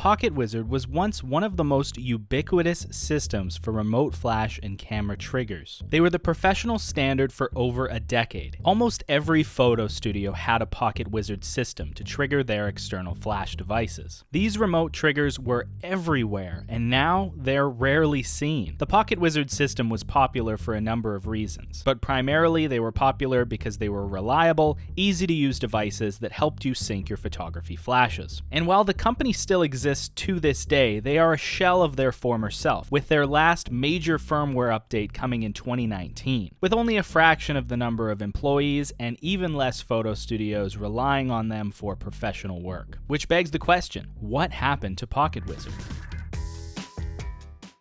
PocketWizard was once one of the most ubiquitous systems for remote flash and camera triggers. They were the professional standard for over a decade. Almost every photo studio had a PocketWizard system to trigger their external flash devices. These remote triggers were everywhere, and now they're rarely seen. The PocketWizard system was popular for a number of reasons, but primarily they were popular because they were reliable, easy-to-use devices that helped you sync your photography flashes. And while the company still exists to this day, they are a shell of their former self, with their last major firmware update coming in 2019, with only a fraction of the number of employees and even less photo studios relying on them for professional work. Which begs the question, what happened to PocketWizard?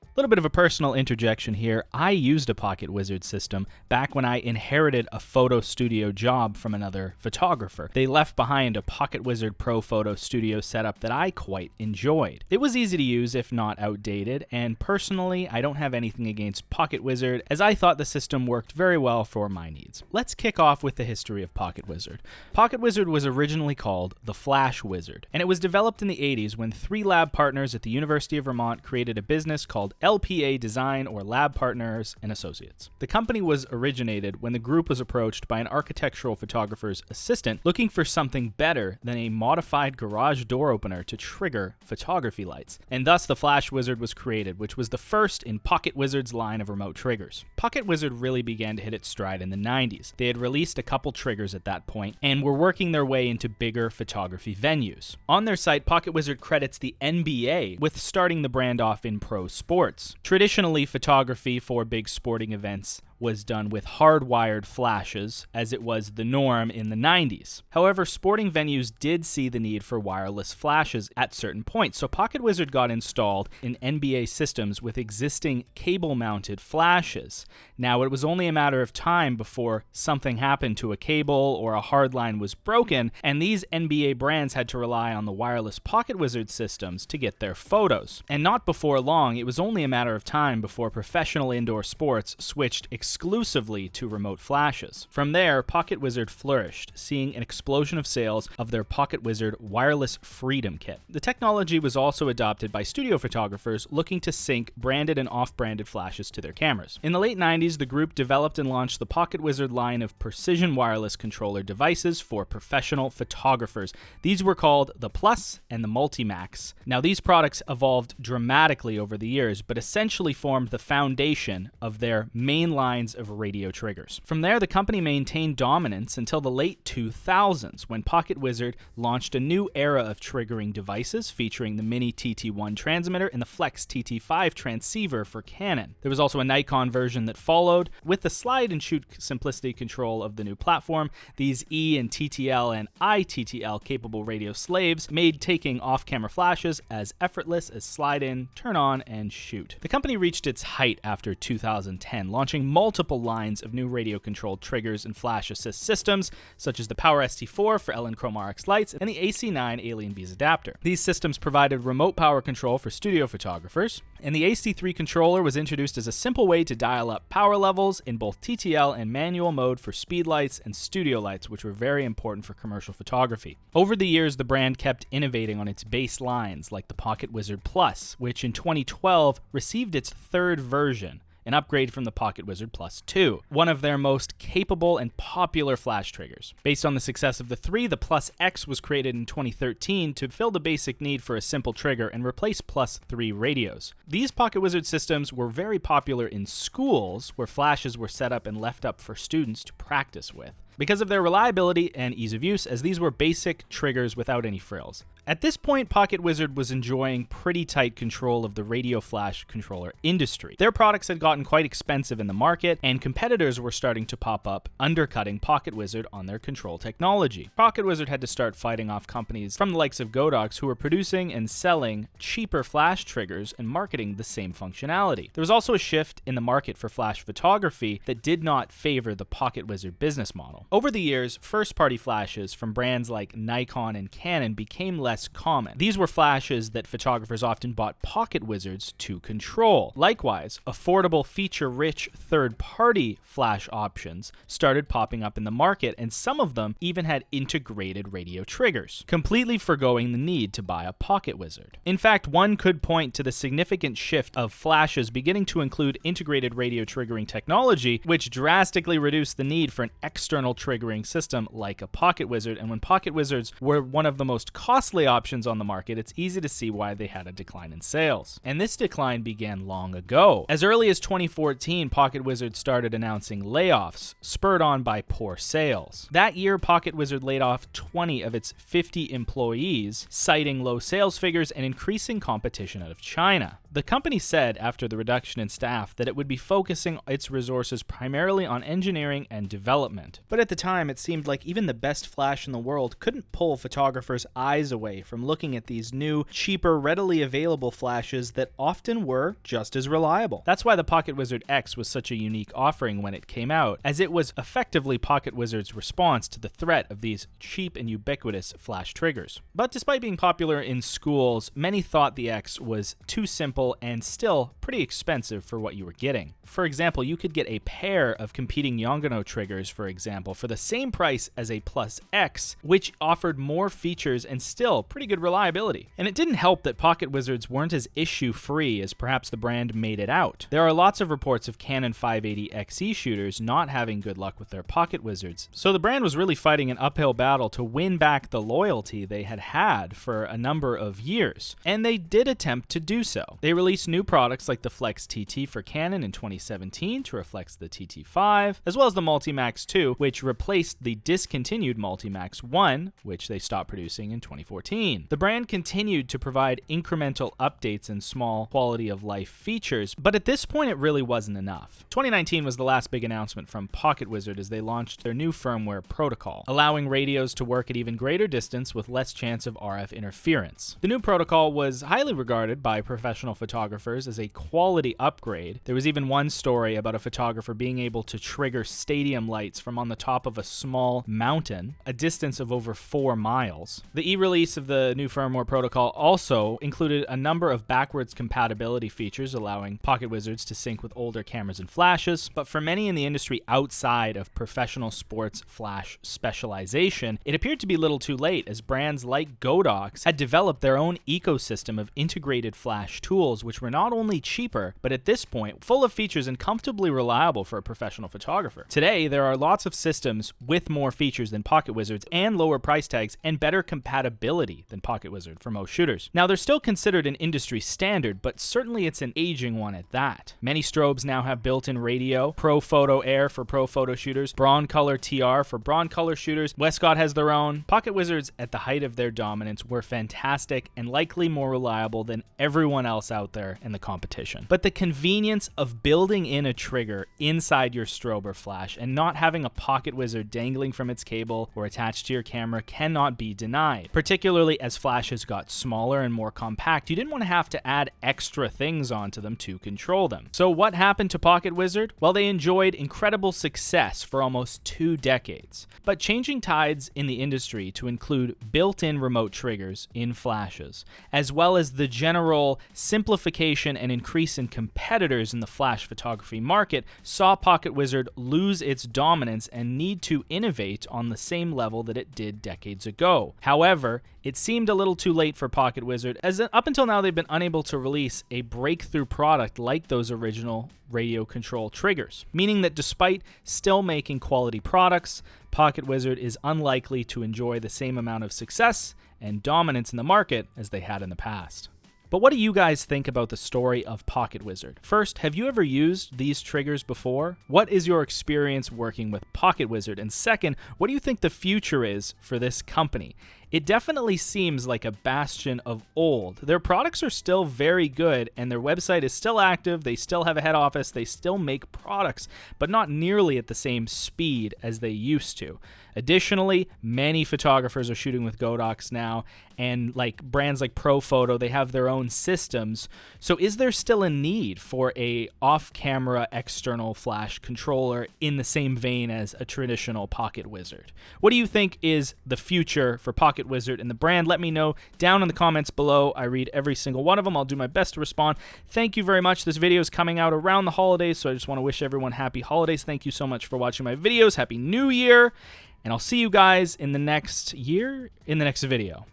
A little bit of a personal interjection here. I used a PocketWizard system back when I inherited a photo studio job from another photographer. They left behind a PocketWizard Pro photo studio setup that I quite enjoyed. It was easy to use if not outdated, and personally I don't have anything against PocketWizard as I thought the system worked very well for my needs. Let's kick off with the history of PocketWizard. PocketWizard was originally called the Flash Wizard, and it was developed in the 80s when 3 lab partners at the University of Vermont created a business called LPA Design, or Lab Partners and Associates. The company was originated when the group was approached by an architectural photographer's assistant looking for something better than a modified garage door opener to trigger photography lights. And thus the Flash Wizard was created, which was the first in PocketWizard's line of remote triggers. PocketWizard really began to hit its stride in the 90s. They had released a couple triggers at that point and were working their way into bigger photography venues. On their site, PocketWizard credits the NBA with starting the brand off in pro sports. Traditionally, photography for big sporting events was done with hardwired flashes, as it was the norm in the 90s. However, sporting venues did see the need for wireless flashes at certain points, so PocketWizard got installed in NBA systems with existing cable-mounted flashes. Now, it was only a matter of time before something happened to a cable or a hard line was broken, and these NBA brands had to rely on the wireless PocketWizard systems to get their photos. And not before long, it was only a matter of time before professional indoor sports switched exclusively to remote flashes. From there, PocketWizard flourished, seeing an explosion of sales of their PocketWizard Wireless Freedom Kit. The technology was also adopted by studio photographers looking to sync branded and off-branded flashes to their cameras. In the late 90s, the group developed and launched the PocketWizard line of precision wireless controller devices for professional photographers. These were called the Plus and the Multimax. Now, these products evolved dramatically over the years, but essentially formed the foundation of their main line of radio triggers. From there, the company maintained dominance until the late 2000s, when PocketWizard launched a new era of triggering devices featuring the Mini TT1 transmitter and the Flex TT5 transceiver for Canon. There was also a Nikon version that followed. With the slide and shoot simplicity control of the new platform, these E and TTL and iTTL capable radio slaves made taking off-camera flashes as effortless as slide in, turn on, and shoot. The company reached its height after 2010, launching multiple lines of new radio-controlled triggers and flash assist systems, such as the Power ST4 for Elechrome RX lights and the AC9 Alien Bees adapter. These systems provided remote power control for studio photographers, and the AC3 controller was introduced as a simple way to dial up power levels in both TTL and manual mode for speed lights and studio lights, which were very important for commercial photography. Over the years, the brand kept innovating on its base lines, like the PocketWizard Plus, which in 2012 received its 3rd version, an upgrade from the PocketWizard Plus 2, one of their most capable and popular flash triggers. Based on the success of the 3, the Plus X was created in 2013 to fill the basic need for a simple trigger and replace Plus 3 radios. These PocketWizard systems were very popular in schools, where flashes were set up and left up for students to practice with, because of their reliability and ease of use, as these were basic triggers without any frills. At this point, PocketWizard was enjoying pretty tight control of the radio flash controller industry. Their products had gotten quite expensive in the market, and competitors were starting to pop up, undercutting PocketWizard on their control technology. PocketWizard had to start fighting off companies from the likes of Godox who were producing and selling cheaper flash triggers and marketing the same functionality. There was also a shift in the market for flash photography that did not favor the PocketWizard business model. Over the years, first-party flashes from brands like Nikon and Canon became less less common. These were flashes that photographers often bought PocketWizards to control. Likewise, affordable, feature-rich third-party flash options started popping up in the market, and some of them even had integrated radio triggers, completely forgoing the need to buy a PocketWizard. In fact, one could point to the significant shift of flashes beginning to include integrated radio triggering technology, which drastically reduced the need for an external triggering system like a PocketWizard. And when PocketWizards were one of the most costly options on the market, it's easy to see why they had a decline in sales. And this decline began long ago. As early as 2014, PocketWizard started announcing layoffs, spurred on by poor sales. That year, PocketWizard laid off 20 of its 50 employees, citing low sales figures and increasing competition out of China. The company said after the reduction in staff that it would be focusing its resources primarily on engineering and development. But at the time, it seemed like even the best flash in the world couldn't pull photographers' eyes away from looking at these new, cheaper, readily available flashes that often were just as reliable. That's why the PocketWizard X was such a unique offering when it came out, as it was effectively PocketWizard's response to the threat of these cheap and ubiquitous flash triggers. But despite being popular in schools, many thought the X was too simple and still pretty expensive for what you were getting. For example, you could get a pair of competing Yongano triggers, for example, for the same price as a Plus X, which offered more features and still pretty good reliability. And it didn't help that PocketWizards weren't as issue-free as perhaps the brand made it out. There are lots of reports of Canon 580XE shooters not having good luck with their PocketWizards, so the brand was really fighting an uphill battle to win back the loyalty they had had for a number of years. And they did attempt to do so. They released new products like the Flex TT for Canon in 2017 to reflect the TT5, as well as the Multimax 2, which replaced the discontinued Multimax 1, which they stopped producing in 2014. The brand continued to provide incremental updates and small quality of life features, but at this point it really wasn't enough. 2019 was the last big announcement from PocketWizard as they launched their new firmware protocol, allowing radios to work at even greater distance with less chance of RF interference. The new protocol was highly regarded by professional photographers as a quality upgrade. There was even one story about a photographer being able to trigger stadium lights from on the top of a small mountain, a distance of over 4 miles. The e-release of the new firmware protocol also included a number of backwards compatibility features, allowing PocketWizards to sync with older cameras and flashes, but for many in the industry outside of professional sports flash specialization, it appeared to be little too late, as brands like Godox had developed their own ecosystem of integrated flash tools, which were not only cheaper, but at this point, full of features and comfortably reliable for a professional photographer. Today, there are lots of systems with more features than PocketWizard's and lower price tags and better compatibility than PocketWizard for most shooters. Now, they're still considered an industry standard, but certainly it's an aging one at that. Many strobes now have built-in radio, Pro Photo Air for Pro Photo shooters, Broncolor TR for Broncolor shooters. Westcott has their own. PocketWizards, at the height of their dominance, were fantastic and likely more reliable than everyone else out there in the competition. But the convenience of building in a trigger inside your strobe or flash and not having a PocketWizard dangling from its cable or attached to your camera cannot be denied. Particularly as flashes got smaller and more compact, you didn't want to have to add extra things onto them to control them. So what happened to PocketWizard? Well, they enjoyed incredible success for almost 2 decades. But changing tides in the industry to include built-in remote triggers in flashes, as well as the general simplification and increase in competitors in the flash photography market, saw PocketWizard lose its dominance and need to innovate on the same level that it did decades ago. However, it seemed a little too late for PocketWizard, as up until now they've been unable to release a breakthrough product like those original radio control triggers, meaning that despite still making quality products, PocketWizard is unlikely to enjoy the same amount of success and dominance in the market as they had in the past. But what do you guys think about the story of PocketWizard? First, have you ever used these triggers before? What is your experience working with PocketWizard? And second, what do you think the future is for this company? It definitely seems like a bastion of old. Their products are still very good, and their website is still active, they still have a head office, they still make products, but not nearly at the same speed as they used to. Additionally, many photographers are shooting with Godox now, and like brands like Pro Photo, they have their own systems. So is there still a need for a off-camera external flash controller in the same vein as a traditional PocketWizard? What do you think is the future for PocketWizard PocketWizard and the brand. Let me know down in the comments below. I read every single one of them. I'll do my best to respond. Thank you very much. This video is coming out around the holidays, so I just want to wish everyone happy holidays. Thank you so much for watching my videos. Happy New Year, and I'll see you guys in the next video.